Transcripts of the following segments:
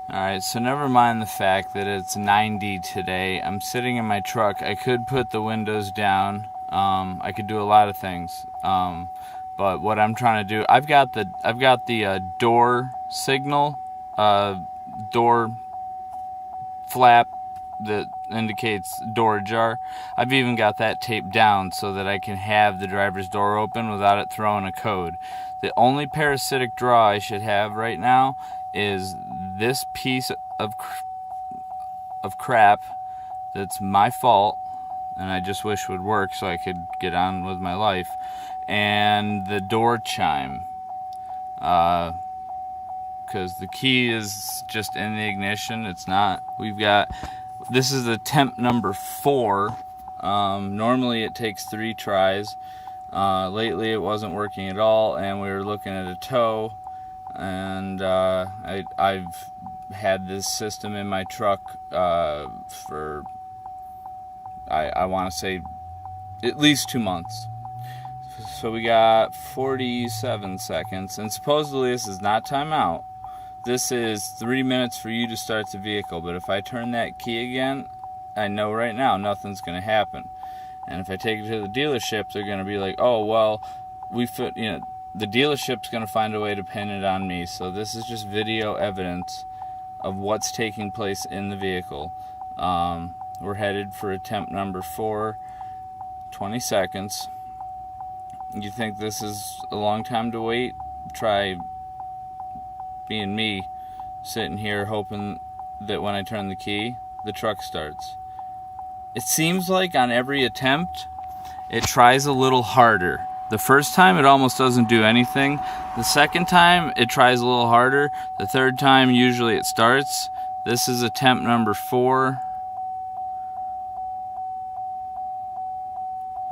Alright, so never mind the fact that it's 90 today. I'm sitting in my truck. I could put the windows down. I could do a lot of things. But what I'm trying to do, I've got the door signal, door flap that indicates door ajar. I've even got that taped down so that I can have the driver's door open without it throwing a code. The only parasitic draw I should have right now is this piece of crap that's my fault and I just wish would work so I could get on with my life, and the door chime, because the key is just in the ignition. It's not. This is attempt number 4. Normally it takes 3 tries. Lately it wasn't working at all, and we were looking at a tow, and I've had this system in my truck for I want to say at least 2 months. So we got 47 seconds, and supposedly this is not timeout. This is 3 minutes for you to start the vehicle, but if I turn that key again, I know right now nothing's going to happen. And if I take it to the dealership, they're going to be like, oh, well, the dealership's going to find a way to pin it on me. So this is just video evidence of what's taking place in the vehicle. We're headed for attempt number 4, 20 seconds. You think this is a long time to wait? Try being me, sitting here hoping that when I turn the key, the truck starts. It seems like on every attempt, it tries a little harder. The first time, it almost doesn't do anything. The second time, it tries a little harder. The third time, usually it starts. This is attempt number 4.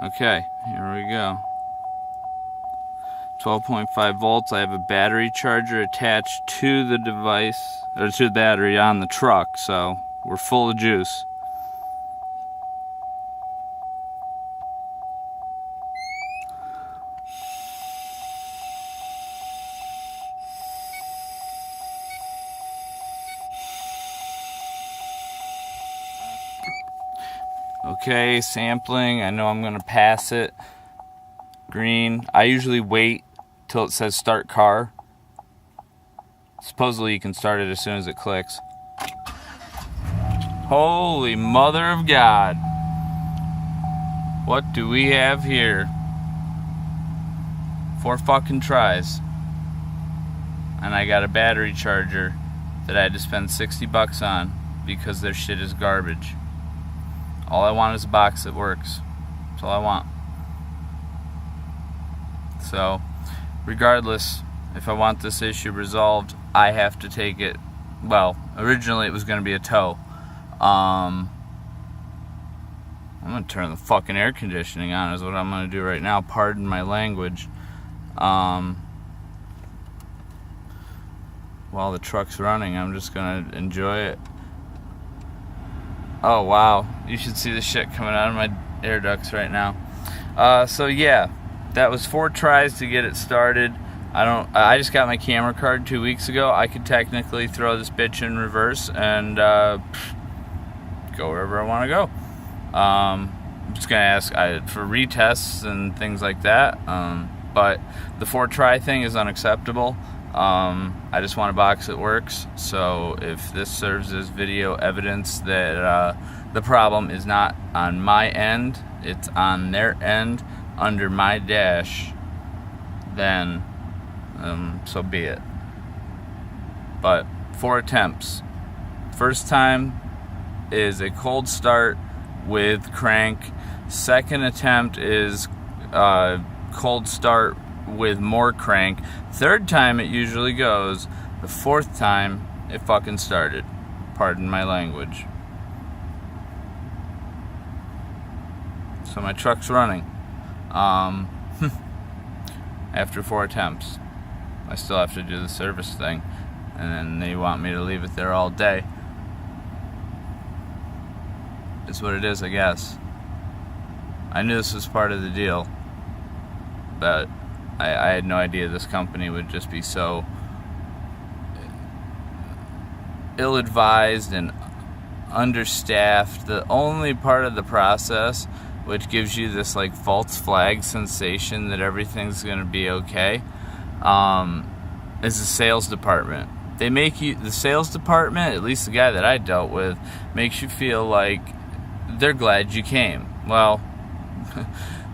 Okay, here we go. 12.5 volts. I have a battery charger attached to the device, or to the battery on the truck, so we're full of juice. Okay, sampling. I know I'm going to pass it. Green. I usually wait till it says start car. Supposedly you can start it as soon as it clicks. Holy mother of God. What do we have here? 4 fucking tries. And I got a battery charger that I had to spend $60 on because their shit is garbage. All I want is a box that works. That's all I want. So, regardless, if I want this issue resolved, I have to take it. Well, originally it was going to be a tow. I'm going to turn the fucking air conditioning on is what I'm going to do right now. Pardon my language. While the truck's running, I'm just going to enjoy it. Oh wow, you should see the shit coming out of my air ducts right now. So yeah, that was 4 tries to get it started. I just got my camera card 2 weeks ago. I could technically throw this bitch in reverse and go wherever I want to go. I'm just gonna ask for retests and things like that. But the 4 try thing is unacceptable. I just want a box that works, so if this serves as video evidence that the problem is not on my end, it's on their end under my dash, then so be it. But 4 attempts. First time is a cold start with crank. Second attempt is cold start with more crank. Third time it usually goes. The 4th time it fucking started. Pardon my language. So my truck's running. After 4 attempts. I still have to do the service thing. And then they want me to leave it there all day. It's what it is, I guess. I knew this was part of the deal. But I had no idea this company would just be so ill-advised and understaffed. The only part of the process which gives you this like false flag sensation that everything's going to be okay is the sales department. They make you, the sales department, at least the guy that I dealt with, makes you feel like they're glad you came. Well,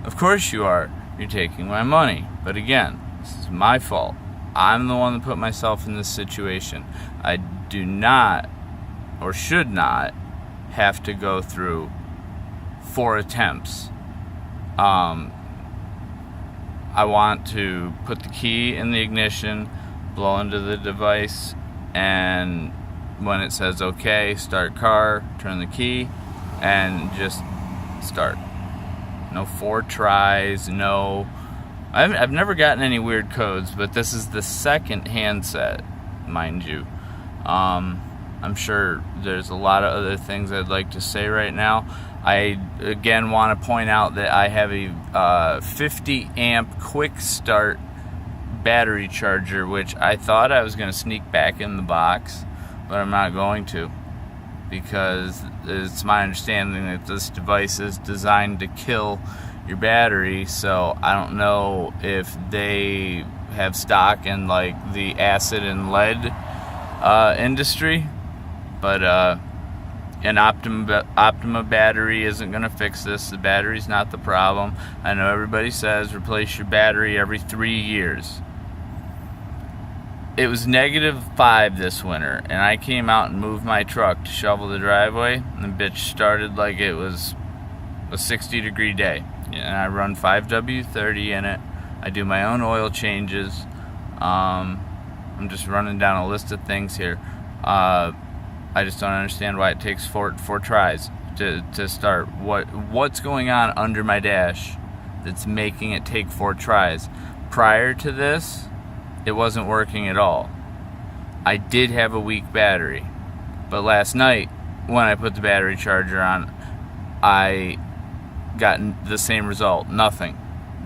of course you are. You're taking my money. But again, this is my fault. I'm the one that put myself in this situation. I do not, or should not, have to go through 4 attempts. I want to put the key in the ignition, blow into the device, and when it says okay, start car, turn the key, and just start. No 4 tries, no... I've never gotten any weird codes, but this is the second handset, mind you. I'm sure there's a lot of other things I'd like to say right now. I, again, want to point out that I have a 50 amp quick start battery charger, which I thought I was going to sneak back in the box, but I'm not going to, because it's my understanding that this device is designed to kill your battery. So I don't know if they have stock in like the acid and lead industry, but an Optima battery isn't going to fix this. The battery's not the problem. I know everybody says replace your battery every 3 years. It was -5 this winter, and I came out and moved my truck to shovel the driveway, and the bitch started like it was a 60-degree day. And I run 5W30 in it. I do my own oil changes. I'm just running down a list of things here. I just don't understand why it takes four tries to start. What's going on under my dash that's making it take 4 tries? Prior to this, it wasn't working at all. I did have a weak battery, but last night when I put the battery charger on, I got the same result. Nothing.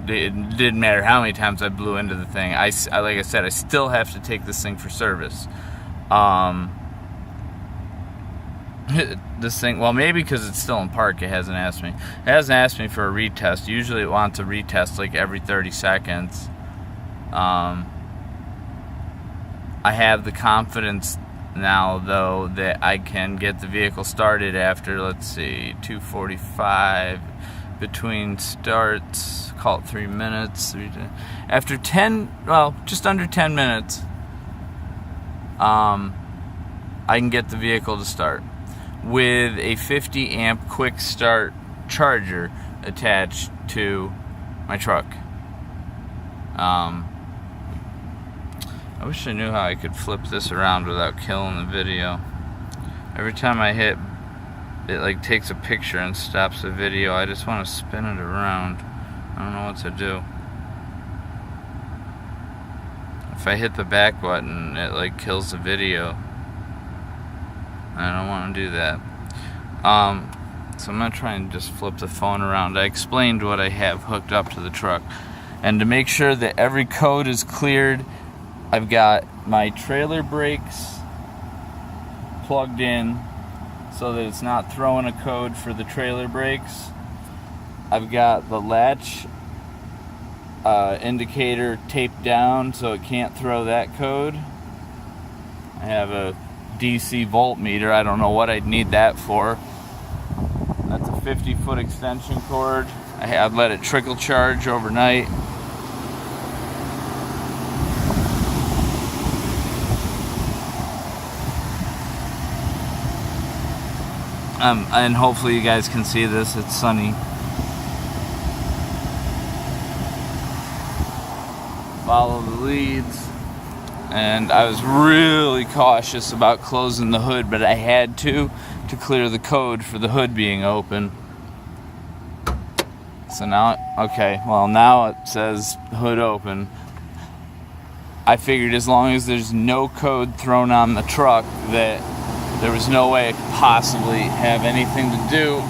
It didn't matter how many times I blew into the thing. I like I said, I still have to take this thing for service. This thing, well, maybe because it's still in park, it hasn't asked me. It hasn't asked me for a retest. Usually it wants a retest like every 30 seconds. I have the confidence now, though, that I can get the vehicle started after, let's see, 2:45 between starts, call it 3 minutes. After 10, well, just under 10 minutes, I can get the vehicle to start with a 50 amp quick start charger attached to my truck. I wish I knew how I could flip this around without killing the video. Every time I hit, it like takes a picture and stops the video. I just want to spin it around. I don't know what to do. If I hit the back button, it like kills the video. I don't want to do that. So I'm going to try and just flip the phone around. I explained what I have hooked up to the truck. And to make sure that every code is cleared, I've got my trailer brakes plugged in so that it's not throwing a code for the trailer brakes. I've got the latch indicator taped down so it can't throw that code. I have a DC voltmeter. I don't know what I'd need that for. That's a 50-foot extension cord. I've let it trickle charge overnight. And hopefully you guys can see this. It's sunny. Follow the leads. And I was really cautious about closing the hood, but I had to clear the code for the hood being open. So now, okay, well now it says hood open. I figured as long as there's no code thrown on the truck that there was no way I could possibly have anything to do.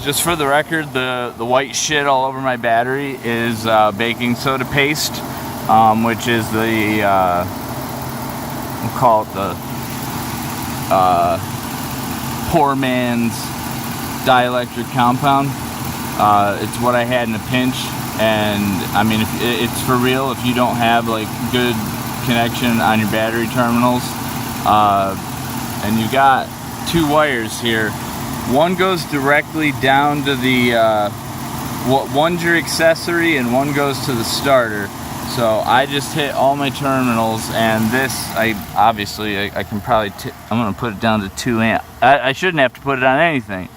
Just for the record, the white shit all over my battery is baking soda paste which is the we'll call it the poor man's dielectric compound. It's what I had in a pinch, and I mean, if it's for real, if you don't have like good connection on your battery terminals, and you got two wires here, one goes directly down to the one's your accessory and one goes to the starter. So I just hit all my terminals, and this, I can probably I'm gonna put it down to 2 amp. I shouldn't have to put it on anything,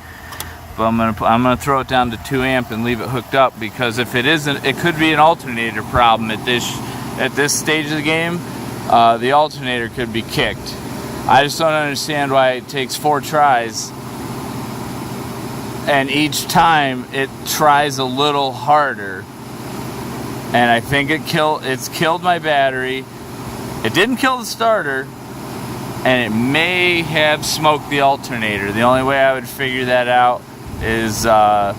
but I'm gonna throw it down to 2 amp and leave it hooked up, because if it isn't, it could be an alternator problem at this stage of the game. The alternator could be kicked. I just don't understand why it takes 4 tries, and each time it tries a little harder. And I think it's killed my battery. It didn't kill the starter, and it may have smoked the alternator. The only way I would figure that out is I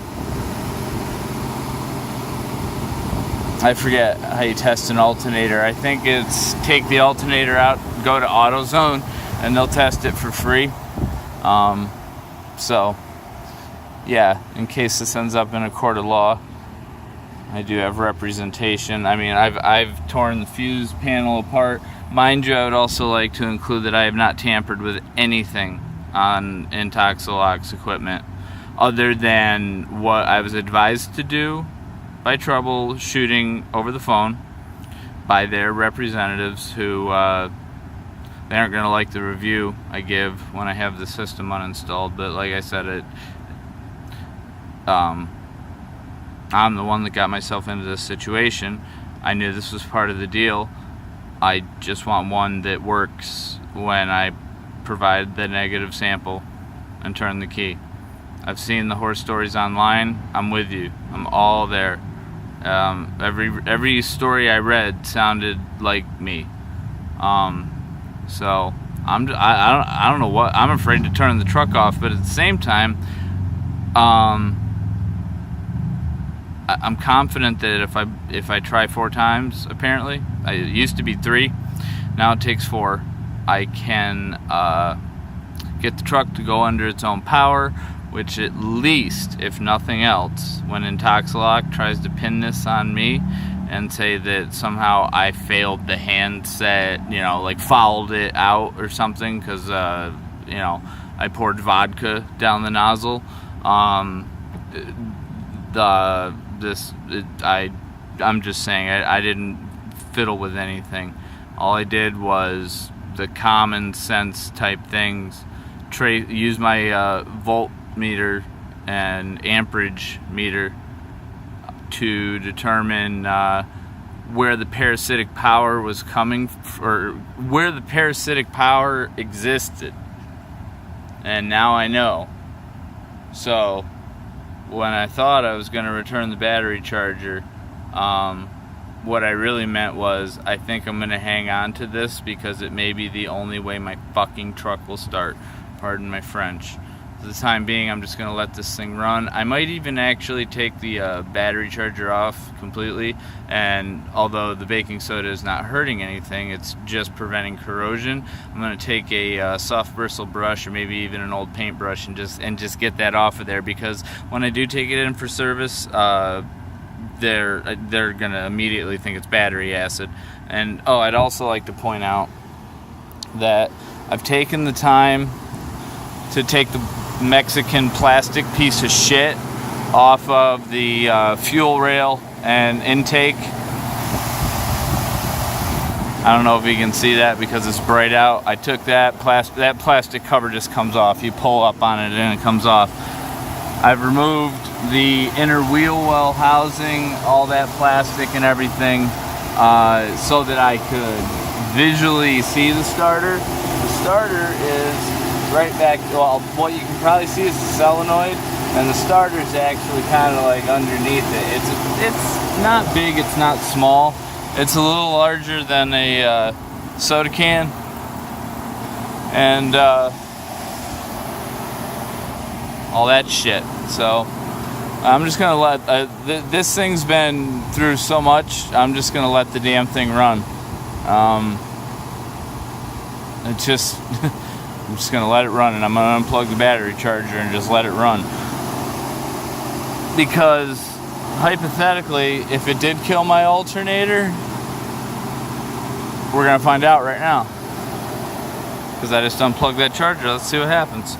forget how you test an alternator. I think it's take the alternator out, go to AutoZone, and they'll test it for free. So yeah, in case this ends up in a court of law, I do have representation. I mean, I've torn the fuse panel apart. Mind you, I would also like to include that I have not tampered with anything on Intoxalock's equipment other than what I was advised to do by troubleshooting over the phone by their representatives, who they aren't going to like the review I give when I have the system uninstalled. But like I said, I'm the one that got myself into this situation. I knew this was part of the deal. I just want one that works when I provide the negative sample and turn the key. I've seen the horror stories online. I'm with you. I'm all there. Every story I read sounded like me. So I don't know what. I'm afraid to turn the truck off, but at the same time, I'm confident that if I try 4 times, apparently, it used to be 3, now it takes 4, I can get the truck to go under its own power, which at least, if nothing else, when Intoxalock tries to pin this on me and say that somehow I failed the handset, like fouled it out or something because, I poured vodka down the nozzle, I'm just saying, I didn't fiddle with anything. All I did was the common sense type things. Use my voltmeter and amperage meter to determine where the parasitic power was coming, or where the parasitic power existed. And now I know. So when I thought I was going to return the battery charger, what I really meant was, I think I'm going to hang on to this because it may be the only way my fucking truck will start. Pardon my French. For the time being, I'm just going to let this thing run. I might even actually take the battery charger off completely, and although the baking soda is not hurting anything, it's just preventing corrosion, I'm going to take a soft bristle brush, or maybe even an old paintbrush, and just get that off of there, because when I do take it in for service, they're going to immediately think it's battery acid. And I'd also like to point out that I've taken the time to take the Mexican plastic piece of shit off of the fuel rail and intake. I don't know if you can see that because it's bright out. I took that plastic cover just comes off. You pull up on it and it comes off. I've removed the inner wheel well housing, all that plastic and everything, so that I could visually see the starter. The starter is right back. Well, what you can probably see is the solenoid, and the starter is actually kind of like underneath it. It's not big, it's not small. It's a little larger than a soda can, and all that shit. So I'm just gonna let this thing's been through so much. I'm just gonna let the damn thing run. It's just I'm just gonna let it run, and I'm gonna unplug the battery charger and just let it run. Because hypothetically, if it did kill my alternator, we're gonna find out right now. Because I just unplugged that charger. Let's see what happens.